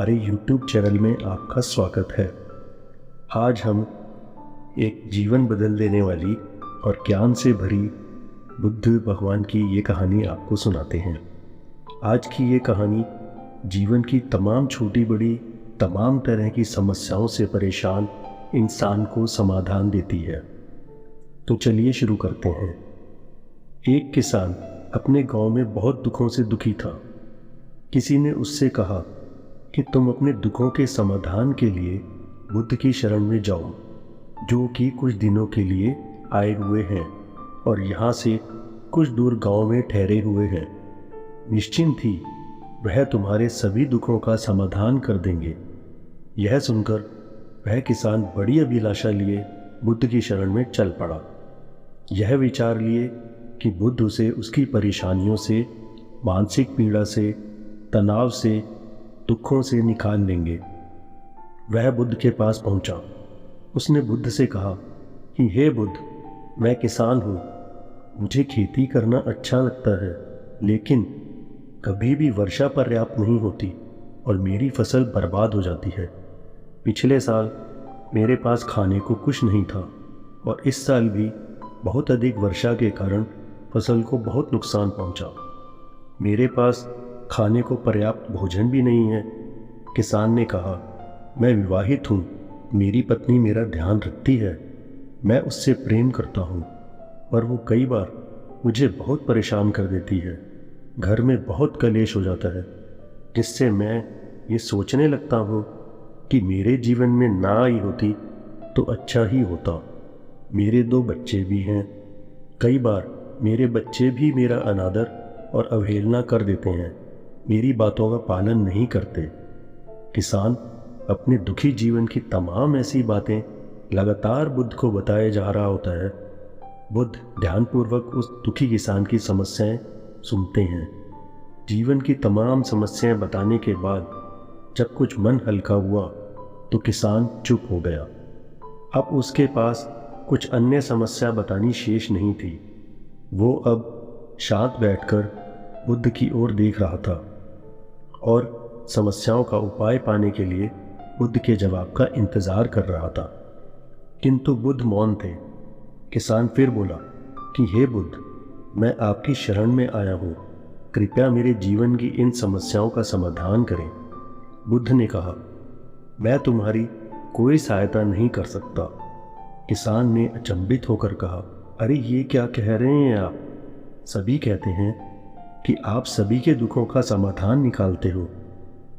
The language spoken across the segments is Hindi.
हमारे YouTube चैनल में आपका स्वागत है। आज हम एक जीवन बदल देने वाली और ज्ञान से भरी बुद्ध भगवान की ये कहानी आपको सुनाते हैं। आज की ये कहानी जीवन की तमाम छोटी बड़ी तमाम तरह की समस्याओं से परेशान इंसान को समाधान देती है। तो चलिए शुरू करते हैं। एक किसान अपने गांव में बहुत दुखों से दुखी था। किसी ने उससे कहा कि तुम अपने दुखों के समाधान के लिए बुद्ध की शरण में जाओ, जो कि कुछ दिनों के लिए आए हुए हैं और यहाँ से कुछ दूर गांव में ठहरे हुए हैं। निश्चिंत ही वह तुम्हारे सभी दुखों का समाधान कर देंगे। यह सुनकर वह किसान बड़ी अभिलाषा लिए बुद्ध की शरण में चल पड़ा। यह विचार लिए कि बुद्ध उसे उसकी परेशानियों से, मानसिक पीड़ा से, तनाव से, दुखों से निकाल लेंगे। वह बुद्ध के पास पहुंचा। उसने बुद्ध से कहा कि हे बुद्ध, मैं किसान हूँ, मुझे खेती करना अच्छा लगता है, लेकिन कभी भी वर्षा पर्याप्त नहीं होती और मेरी फसल बर्बाद हो जाती है। पिछले साल मेरे पास खाने को कुछ नहीं था और इस साल भी बहुत अधिक वर्षा के कारण फसल को बहुत नुकसान पहुंचा। मेरे पास खाने को पर्याप्त भोजन भी नहीं है। किसान ने कहा, मैं विवाहित हूँ, मेरी पत्नी मेरा ध्यान रखती है, मैं उससे प्रेम करता हूँ, पर वो कई बार मुझे बहुत परेशान कर देती है। घर में बहुत कलेश हो जाता है, जिससे मैं ये सोचने लगता हूँ कि मेरे जीवन में ना आई होती तो अच्छा ही होता। मेरे 2 बच्चे भी हैं। कई बार मेरे बच्चे भी मेरा अनादर और अवहेलना कर देते हैं, मेरी बातों का पालन नहीं करते। किसान अपने दुखी जीवन की तमाम ऐसी बातें लगातार बुद्ध को बताए जा रहा होता है। बुद्ध ध्यानपूर्वक उस दुखी किसान की समस्याएं सुनते हैं। जीवन की तमाम समस्याएं बताने के बाद जब कुछ मन हल्का हुआ तो किसान चुप हो गया। अब उसके पास कुछ अन्य समस्या बतानी शेष नहीं थी। वो अब शांत बैठकर बुद्ध की ओर देख रहा था और समस्याओं का उपाय पाने के लिए बुद्ध के जवाब का इंतजार कर रहा था। किंतु बुद्ध मौन थे। किसान फिर बोला कि हे बुद्ध, मैं आपकी शरण में आया हूँ, कृपया मेरे जीवन की इन समस्याओं का समाधान करें। बुद्ध ने कहा, मैं तुम्हारी कोई सहायता नहीं कर सकता। किसान ने अचंभित होकर कहा, अरे ये क्या कह रहे हैं आप? सभी कहते हैं कि आप सभी के दुखों का समाधान निकालते हो,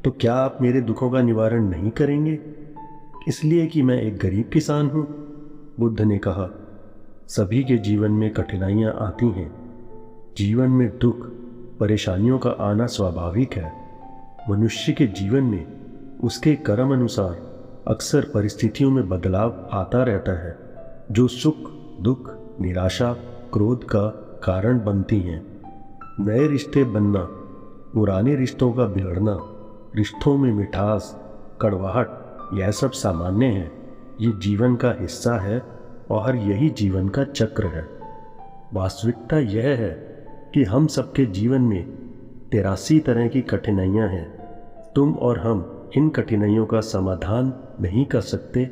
तो क्या आप मेरे दुखों का निवारण नहीं करेंगे, इसलिए कि मैं एक गरीब किसान हूँ? बुद्ध ने कहा, सभी के जीवन में कठिनाइयाँ आती हैं। जीवन में दुख, परेशानियों का आना स्वाभाविक है। मनुष्य के जीवन में उसके कर्म अनुसार अक्सर परिस्थितियों में बदलाव आता रहता है, जो सुख, दुख, निराशा, क्रोध का कारण बनती हैं। नए रिश्ते बनना, पुराने रिश्तों का बिगड़ना, रिश्तों में मिठास, कड़वाहट, यह सब सामान्य है। ये जीवन का हिस्सा है और यही जीवन का चक्र है। वास्तविकता यह है कि हम सबके जीवन में 83 तरह की कठिनाइयाँ हैं। तुम और हम इन कठिनाइयों का समाधान नहीं कर सकते,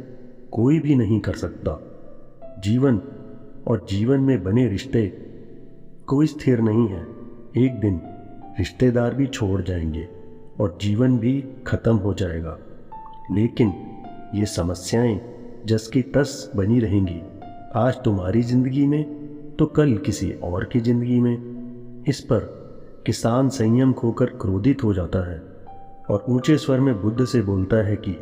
कोई भी नहीं कर सकता। जीवन और जीवन में बने रिश्ते कोई स्थिर नहीं है। एक दिन रिश्तेदार भी छोड़ जाएंगे और जीवन भी खत्म हो जाएगा, लेकिन ये समस्याएं जस की तस बनी रहेंगी। आज तुम्हारी जिंदगी में तो कल किसी और की जिंदगी में। इस पर किसान संयम खोकर क्रोधित हो जाता है और ऊंचे स्वर में बुद्ध से बोलता है कि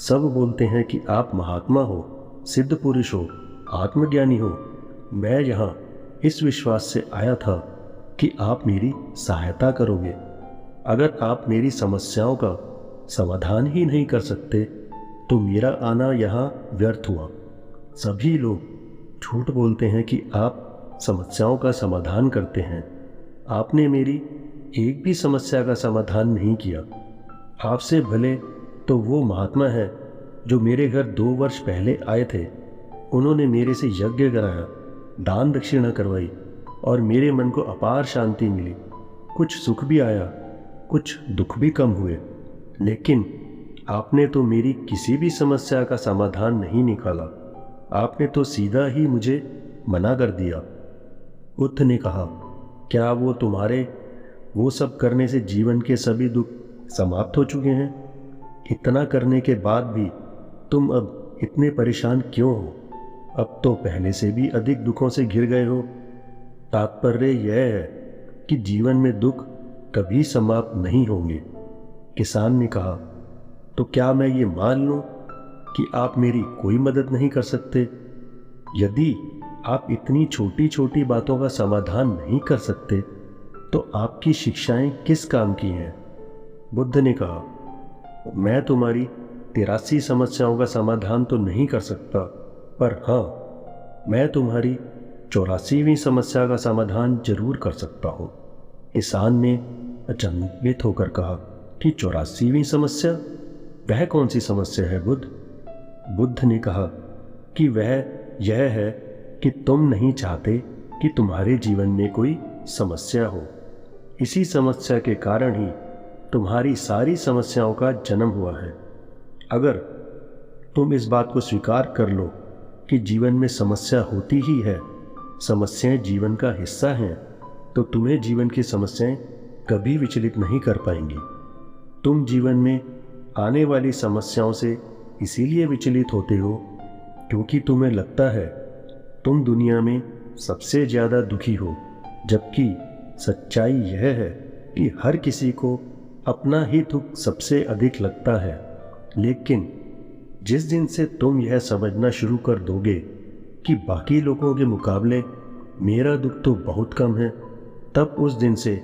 सब बोलते हैं कि आप महात्मा हो, सिद्ध पुरुष हो, आत्मज्ञानी हो। मैं यहाँ इस विश्वास से आया था कि आप मेरी सहायता करोगे। अगर आप मेरी समस्याओं का समाधान ही नहीं कर सकते तो मेरा आना यहाँ व्यर्थ हुआ। सभी लोग झूठ बोलते हैं कि आप समस्याओं का समाधान करते हैं। आपने मेरी एक भी समस्या का समाधान नहीं किया। आपसे भले तो वो महात्मा है जो मेरे घर 2 वर्ष पहले आए थे। उन्होंने मेरे से यज्ञ कराया, दान दक्षिणा करवाई और मेरे मन को अपार शांति मिली। कुछ सुख भी आया, कुछ दुख भी कम हुए, लेकिन आपने तो मेरी किसी भी समस्या का समाधान नहीं निकाला, आपने तो सीधा ही मुझे मना कर दिया। बुद्ध ने कहा, क्या वो तुम्हारे वो सब करने से जीवन के सभी दुख समाप्त हो चुके हैं? इतना करने के बाद भी तुम अब इतने परेशान क्यों हो? अब तो पहले से भी अधिक दुखों से घिर गए हो। तात्पर्य यह है कि जीवन में दुख कभी समाप्त नहीं होंगे। किसान ने कहा, तो क्या मैं ये मान लूं कि आप मेरी कोई मदद नहीं कर सकते? यदि आप इतनी छोटी छोटी बातों का समाधान नहीं कर सकते तो आपकी शिक्षाएं किस काम की हैं? बुद्ध ने कहा, मैं तुम्हारी 83 समस्याओं का समाधान तो नहीं कर सकता, पर हाँ, मैं तुम्हारी 84वीं समस्या का समाधान जरूर कर सकता हूँ। किसान ने अचंभित होकर कहा कि 84वीं समस्या? वह कौन सी समस्या है बुद्ध? बुद्ध ने कहा कि वह यह है कि तुम नहीं चाहते कि तुम्हारे जीवन में कोई समस्या हो। इसी समस्या के कारण ही तुम्हारी सारी समस्याओं का जन्म हुआ है। अगर तुम इस बात को स्वीकार कर लो कि जीवन में समस्या होती ही है, समस्याएं जीवन का हिस्सा हैं, तो तुम्हें जीवन की समस्याएं कभी विचलित नहीं कर पाएंगी। तुम जीवन में आने वाली समस्याओं से इसीलिए विचलित होते हो क्योंकि तुम्हें लगता है तुम दुनिया में सबसे ज़्यादा दुखी हो, जबकि सच्चाई यह है कि हर किसी को अपना ही दुख सबसे अधिक लगता है। लेकिन जिस दिन से तुम यह समझना शुरू कर दोगे कि बाकी लोगों के मुकाबले मेरा दुख तो बहुत कम है, तब उस दिन से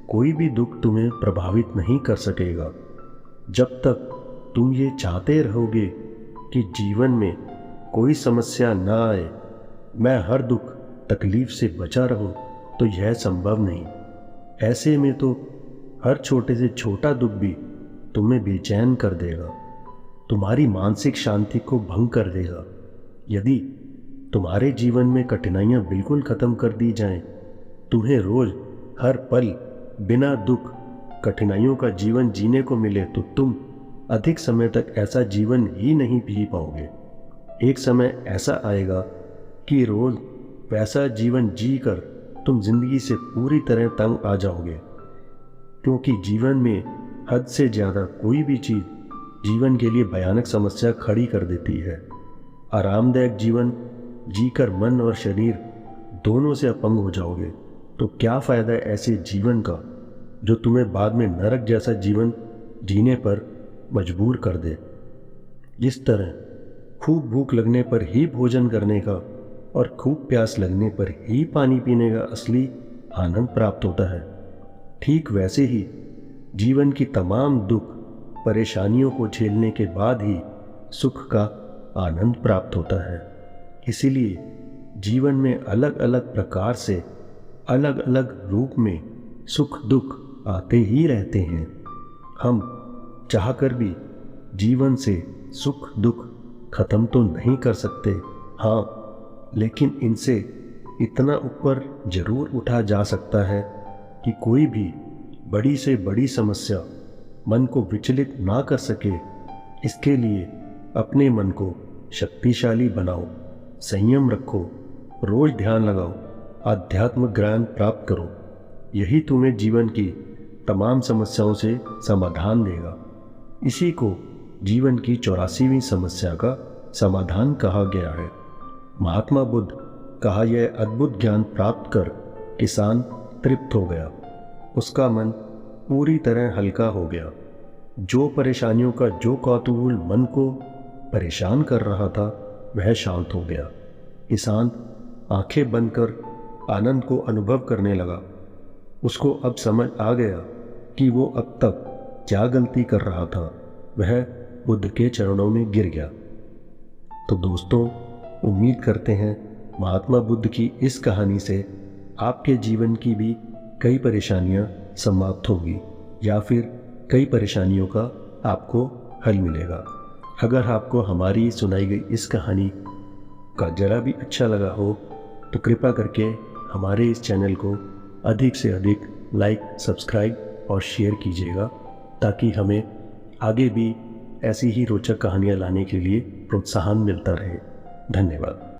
कोई भी दुख तुम्हें प्रभावित नहीं कर सकेगा। जब तक तुम ये चाहते रहोगे कि जीवन में कोई समस्या ना आए, मैं हर दुख तकलीफ से बचा रहूं, तो यह संभव नहीं। ऐसे में तो हर छोटे से छोटा दुख भी तुम्हें बेचैन कर देगा, तुम्हारी मानसिक शांति को भंग कर देगा। यदि तुम्हारे जीवन में कठिनाइयां बिल्कुल खत्म कर दी जाएं, तुम्हें रोज हर पल बिना दुख कठिनाइयों का जीवन जीने को मिले, तो तुम अधिक समय तक ऐसा जीवन ही नहीं जी पाओगे। एक समय ऐसा आएगा कि रोज वैसा जीवन जी कर तुम जिंदगी से पूरी तरह तंग आ जाओगे, क्योंकि जीवन में हद से ज़्यादा कोई भी चीज़ जीवन के लिए भयानक समस्या खड़ी कर देती है। आरामदायक जीवन जीकर मन और शरीर दोनों से अपंग हो जाओगे, तो क्या फ़ायदा ऐसे जीवन का जो तुम्हें बाद में नरक जैसा जीवन जीने पर मजबूर कर दे। जिस तरह खूब भूख लगने पर ही भोजन करने का और खूब प्यास लगने पर ही पानी पीने का असली आनंद प्राप्त होता है, ठीक वैसे ही जीवन की तमाम दुख परेशानियों को झेलने के बाद ही सुख का आनंद प्राप्त होता है। इसीलिए जीवन में अलग अलग प्रकार से अलग अलग रूप में सुख दुख आते ही रहते हैं। हम चाहकर भी जीवन से सुख दुख खत्म तो नहीं कर सकते, हाँ, लेकिन इनसे इतना ऊपर जरूर उठा जा सकता है कि कोई भी बड़ी से बड़ी समस्या मन को विचलित ना कर सके। इसके लिए अपने मन को शक्तिशाली बनाओ, संयम रखो, रोज ध्यान लगाओ, आध्यात्मिक ज्ञान प्राप्त करो। यही तुम्हें जीवन की तमाम समस्याओं से समाधान देगा। इसी को जीवन की 84वीं समस्या का समाधान कहा गया है। महात्मा बुद्ध कहा यह अद्भुत ज्ञान प्राप्त कर किसान तृप्त हो गया, उसका मन पूरी तरह हल्का हो गया। जो परेशानियों का जो कौतूहल मन को परेशान कर रहा था वह शांत हो गया। किसान आंखें बंद कर आनंद को अनुभव करने लगा। उसको अब समझ आ गया कि वो अब तक क्या गलती कर रहा था। वह बुद्ध के चरणों में गिर गया। तो दोस्तों, उम्मीद करते हैं महात्मा बुद्ध की इस कहानी से आपके जीवन की भी कई परेशानियां समाप्त होगी या फिर कई परेशानियों का आपको हल मिलेगा। अगर आपको हमारी सुनाई गई इस कहानी का जरा भी अच्छा लगा हो तो कृपया करके हमारे इस चैनल को अधिक से अधिक लाइक, सब्सक्राइब और शेयर कीजिएगा, ताकि हमें आगे भी ऐसी ही रोचक कहानियाँ लाने के लिए प्रोत्साहन मिलता रहे। धन्यवाद।